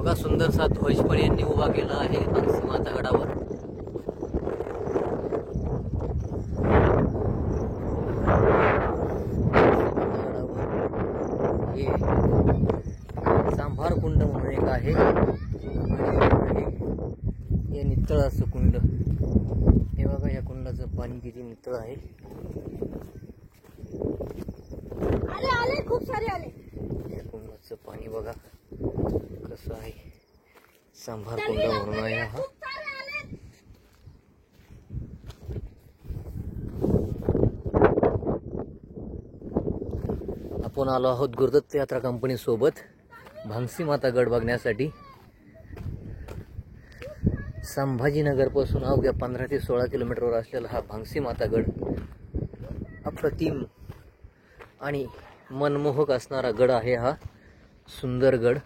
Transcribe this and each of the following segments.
बघा सुंदरसा ध्वज पण यांनी उभा केला आहे भांगसी माता गडावर. हे सांभार कुंड म्हणून एक आहे आणि हे नितळ असं कुंड. हे बघा या कुंडाचं पाणी किती नितळ आहे. आले खूप सारे आले. या कुंडाचं पाणी बघा कसं आहे. सांभार कुंड म्हणून आहे हा. आपण आलो आहोत गुरुदत्त यात्रा कंपनी सोबत भांगसी माता गड बघण्यासाठी. संभाजीनगर पासून अवघ्या 15 ते 16 किलोमीटरवर असलेला हा भांगसी माता गड अप्रतिम आणि मनमोहक असणारा गड आहे हा. सुंदर गड.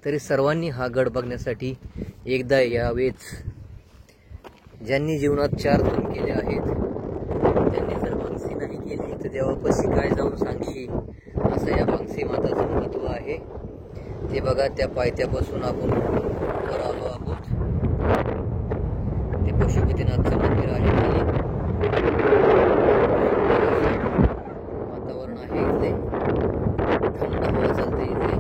तरी सर्वांनी हा गड बघण्यासाठी एकदा यावेच. ज्यांनी जीवनात 4 धर्म केले आहेत त्यांनी जर भांगसी नाही केली तर देवापाशी काय जाऊन सांगशी, असं या भांगसी माताचं महत्व आहे. ते बघा त्या पायथ्यापासून आपण वर आलो आहोत. ते पशुपतीनाथचं मंदिर आहे खाली. वातावरण आहे इथे, थंड हवा चालते इथे.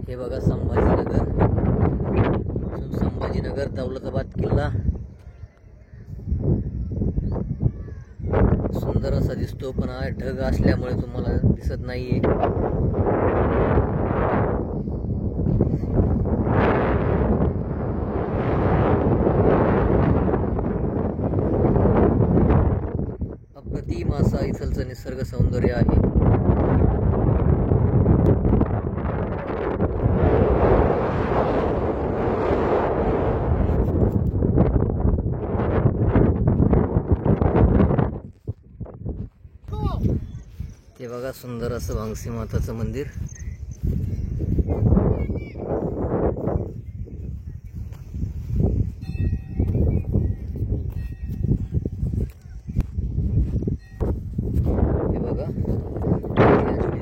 हे बघा संभाजीनगर. संभाजीनगर दौलताबाद किल्ला सुंदर असा दिसतो, पण हा ढग असल्यामुळे तुम्हाला दिसत नाहीये. अप्रतिम असा इथलचं निसर्ग सौंदर्य आहे. ते बघा सुंदर असं भांगसी माताचं मंदिर. हे बघा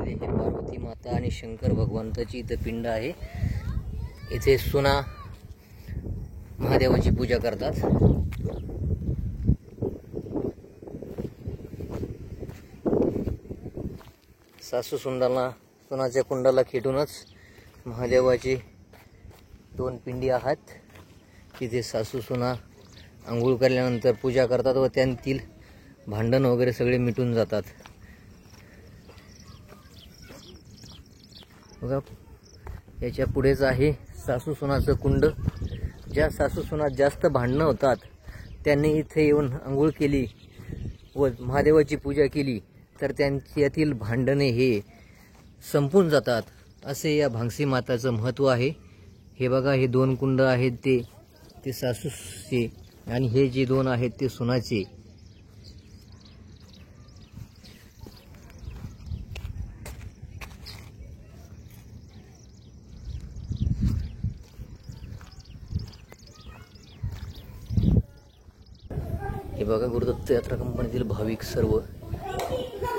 हे पार्वती माता आणि शंकर भगवंताची इथं पिंड आहे. इथे सुना महादेवाची पूजा करतात. सासू सुनाच्या कुंडाला खेटूनच महादेवाची 2 पिंडी आहेत. तिथे सासू सुना आंघोळ केल्यानंतर पूजा करतात व त्यांतील भांडण वगैरे सगळे मिटून जातात. बघा याच्या पुढेच आहे सासू सुनाचं कुंड. ज्या सासू सुनात जास्त भांडणं होतात त्यांनी इथे येऊन आंघोळ केली व महादेवाची पूजा केली तर त्यांच्यातील भांडणे हे संपून जातात, असे या भांगसी माताचं महत्त्व आहे. हे बघा हे 2 कुंड आहेत ते सासूचे आणि हे जे 2 आहेत ते सुनाचे. हे बघा गुरुदत्त यात्रा कंपनीतील भाविक सर्व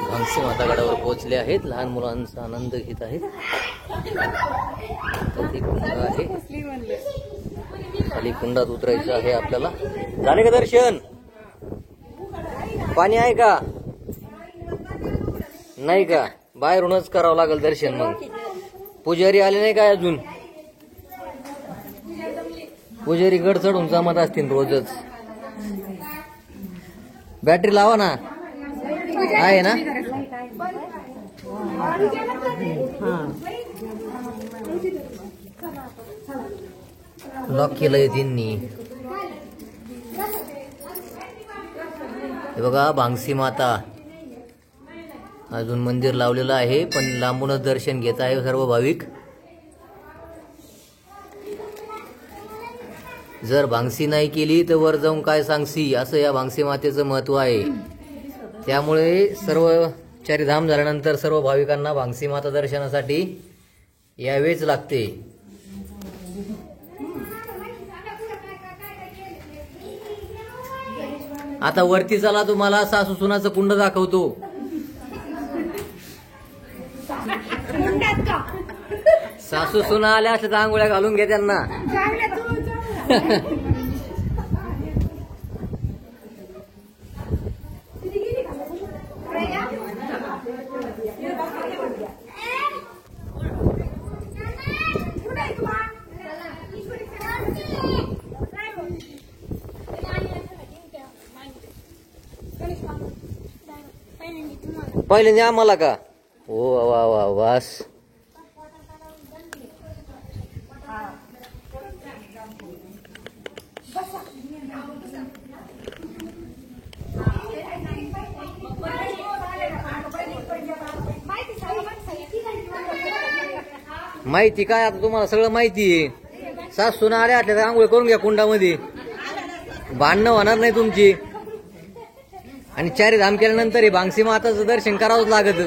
भांगसी माता गडावर पोहोचले आहेत. लहान मुलांचा आनंद घेत आहेत. तर कुंड आहे, खाली कुंडात उतरायचं आहे आपल्याला. झाले का दर्शन? पाणी आहे का? नाही का? बाहेरूनच करावं लागेल दर्शन. मग पुजारी आले नाही काय अजून? पुजारी गड चढून जमत असतील रोजच. बॅटरी लावा ना, आहे ना? लॉक केलंय त्यांनी. हे बघा भांगसी माता. अजून मंदिर लावलेलं आहे पण लांबूनच दर्शन घेत आहे सर्व भाविक. जर भांगसी नाही केली तर वर जाऊन काय सांगसी, असं या भांगसी मातेचं महत्व आहे. त्यामुळे सर्व चारीधाम झाल्यानंतर सर्व भाविकांना भांगसी माता दर्शनासाठी यावेच लागते. आता वरती चला, तुम्हाला सासू सुनाचं कुंड दाखवतो. सासू सुना आल्या असल्या तर आंघोळ्या घालून घे त्यांना. पहिल्यांदा आम्हाला का? हो वा वा वास. माहिती काय आता तुम्हाला सगळं माहिती आहे. सासून आल्या आल्या आंघोळ करून घ्या कुंडामध्ये, भांडणं होणार नाही तुमची. आणि चारी धाम केल्यानंतर हे भांगसी माताचं दर्शन करावंच लागत.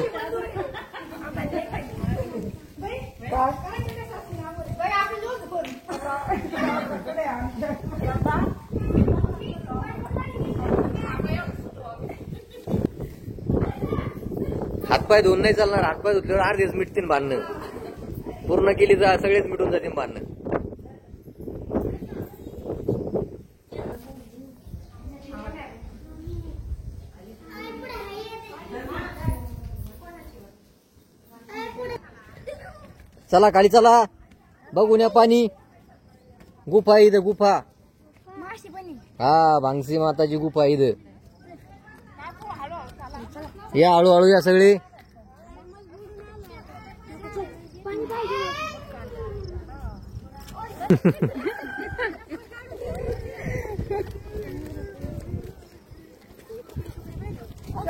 हातपाय धुवून नाही चालणार. हातपाय धुतल्यावर अर्धेच मिटतील भांडणं. पूर्ण केली जा सगळेच मिटून जातील भांडणं. चला खाली चला, बघून या पाणी. गुफा इथं गुफा. हा भांगसी माताची गुफा इथं. या हळूहळू या सगळे.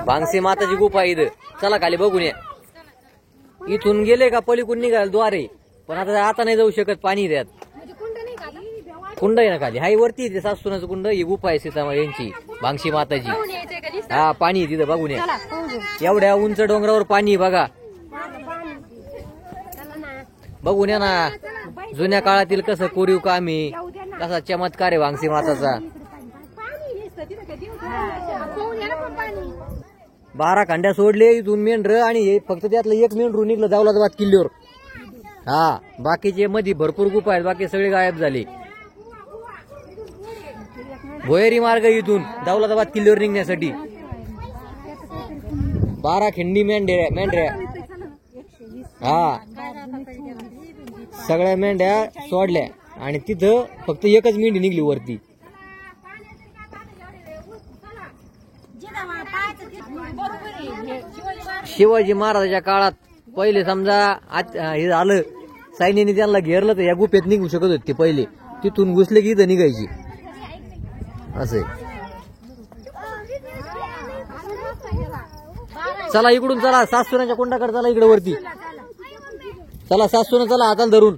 भांगसी माताची गुफा इथं. चला खाली बघून या. इथून गेले का पलीकडून निघाल द्वारे. पण आता नाही जाऊ शकत, पाणी त्यात. कुंड आहे ना खाली. हाय वरती ते सासूनाचं कुंड. ही गुफा आहे सीता यांची भांगसी माताची. हा पाणी आहे तिथं बघून या. एवढ्या उंच डोंगरावर पाणी बघा. बघून या ना. जुन्या काळातील कसं कोरीव काम आहे, कसा चमत्कार आहे भांगसी माताचा. 12 खंड्या सोडले इथून मेंढर. आणि हे फक्त त्यातलं एक मेंढरू निघलं दौलताबाद किल्ल्यावर. हा बाकीचे मध्ये भरपूर गुफा आहेत, बाकी सगळे गायब झाले. भोयरी मार्ग इथून दौलताबाद किल्ल्यावर निघण्यासाठी. 12 खिंडी मेंढऱ्या. हा सगळ्या मेंढ्या सोडल्या आणि तिथं फक्त एकच मेंढी निघली वरती. शिवाजी महाराजांच्या काळात पहिले समजा हे झालं, सैन्याने त्यांना घेरलं तर या गुफेत निघू शकत होते पहिले. तिथून घुसले की इथं निघायची. असं चला इकडून चला सासूनाच्या कुंडाकडे चला. इकडे वरती चला. सासून चला हाताला धरून.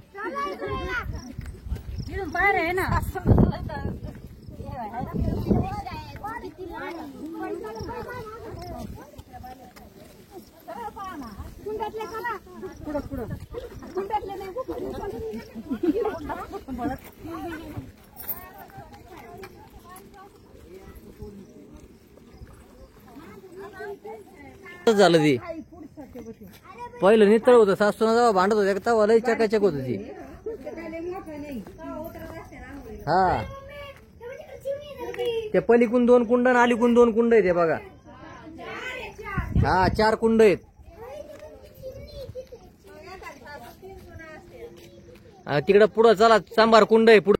झालं ती पहिलं नितळ होतं. सासूना जेव्हा भांडत होत्या तेव्हा लई चकाचक होत ती. हा ते पलीकून 2 कुंड आणि अलीकून 2 कुंड आहेत बघा. हा 4 कुंड आहेत. तिकडं पुढं चला सांबार कुंड आहे पुढं.